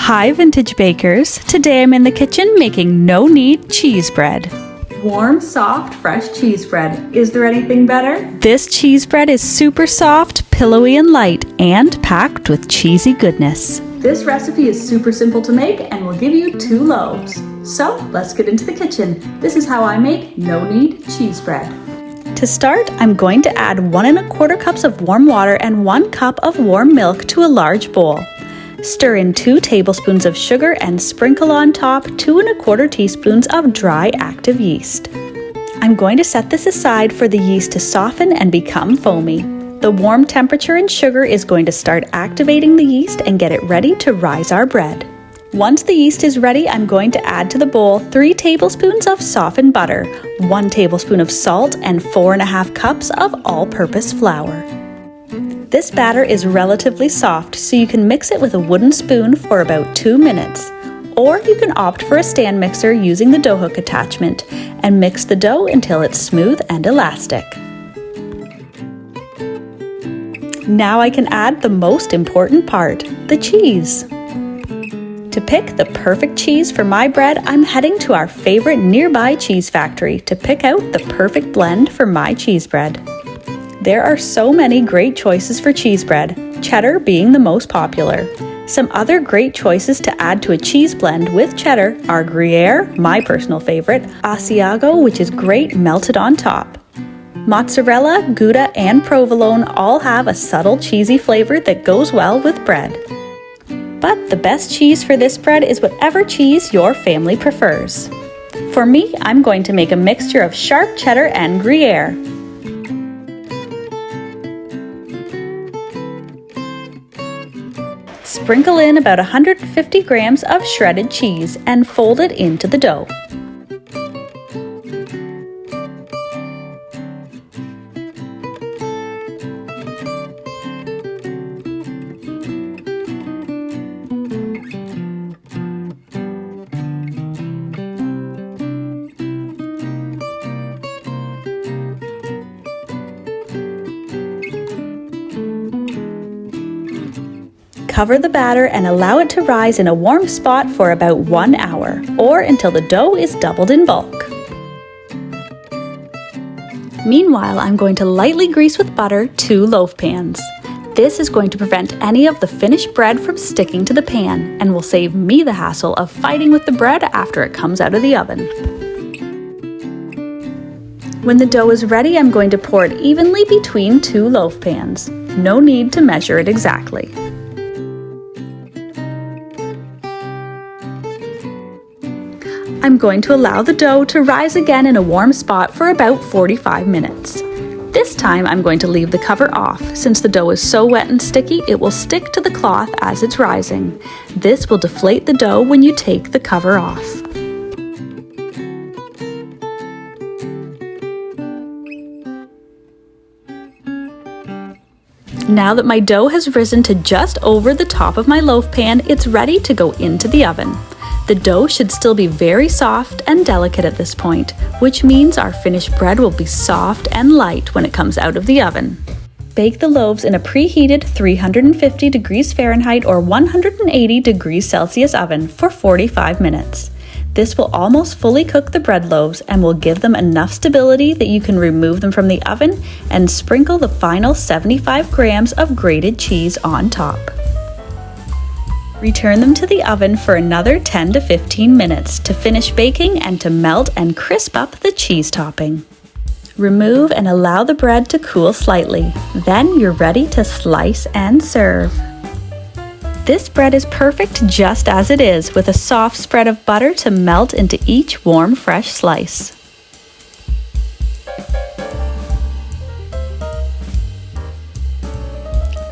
Hi vintage bakers, today I'm in the kitchen making no-knead cheese bread. Warm, soft, fresh cheese bread. Is there anything better? This cheese bread is super soft, pillowy and light, and packed with cheesy goodness. This recipe is super simple to make and will give you 2 loaves. So let's get into the kitchen. This is how I make no-knead cheese bread. To start, I'm going to add 1 1/4 cups of warm water and 1 cup of warm milk to a large bowl. Stir in 2 tablespoons of sugar and sprinkle on top 2 1/4 teaspoons of dry active yeast. I'm going to set this aside for the yeast to soften and become foamy. The warm temperature and sugar is going to start activating the yeast and get it ready to rise our bread. Once the yeast is ready, I'm going to add to the bowl 3 tablespoons of softened butter, 1 tablespoon of salt, and 4 1/2 cups of all-purpose flour. This batter is relatively soft, so you can mix it with a wooden spoon for about 2 minutes. Or you can opt for a stand mixer using the dough hook attachment and mix the dough until it's smooth and elastic. Now I can add the most important part, the cheese. To pick the perfect cheese for my bread, I'm heading to our favorite nearby cheese factory to pick out the perfect blend for my cheese bread. There are so many great choices for cheese bread, cheddar being the most popular. Some other great choices to add to a cheese blend with cheddar are Gruyere, my personal favorite, Asiago, which is great melted on top. Mozzarella, Gouda, and provolone all have a subtle cheesy flavor that goes well with bread. But the best cheese for this bread is whatever cheese your family prefers. For me, I'm going to make a mixture of sharp cheddar and Gruyere. Sprinkle in about 150 grams of shredded cheese and fold it into the dough. Cover the batter and allow it to rise in a warm spot for about 1 hour, or until the dough is doubled in bulk. Meanwhile, I'm going to lightly grease with butter 2 loaf pans. This is going to prevent any of the finished bread from sticking to the pan and will save me the hassle of fighting with the bread after it comes out of the oven. When the dough is ready, I'm going to pour it evenly between 2 loaf pans. No need to measure it exactly. I'm going to allow the dough to rise again in a warm spot for about 45 minutes. This time I'm going to leave the cover off. Since the dough is so wet and sticky, it will stick to the cloth as it's rising. This will deflate the dough when you take the cover off. Now that my dough has risen to just over the top of my loaf pan, it's ready to go into the oven. The dough should still be very soft and delicate at this point, which means our finished bread will be soft and light when it comes out of the oven. Bake the loaves in a preheated 350 degrees Fahrenheit or 180 degrees Celsius oven for 45 minutes. This will almost fully cook the bread loaves and will give them enough stability that you can remove them from the oven and sprinkle the final 75 grams of grated cheese on top. Return them to the oven for another 10 to 15 minutes to finish baking and to melt and crisp up the cheese topping. Remove and allow the bread to cool slightly. Then you're ready to slice and serve. This bread is perfect just as it is, with a soft spread of butter to melt into each warm, fresh slice.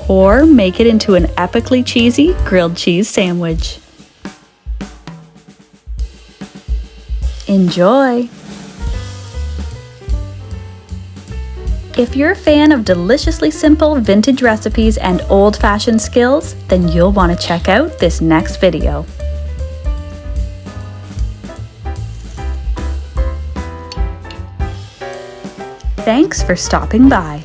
Or make it into an epically cheesy grilled cheese sandwich. Enjoy! If you're a fan of deliciously simple vintage recipes and old-fashioned skills, then you'll want to check out this next video. Thanks for stopping by.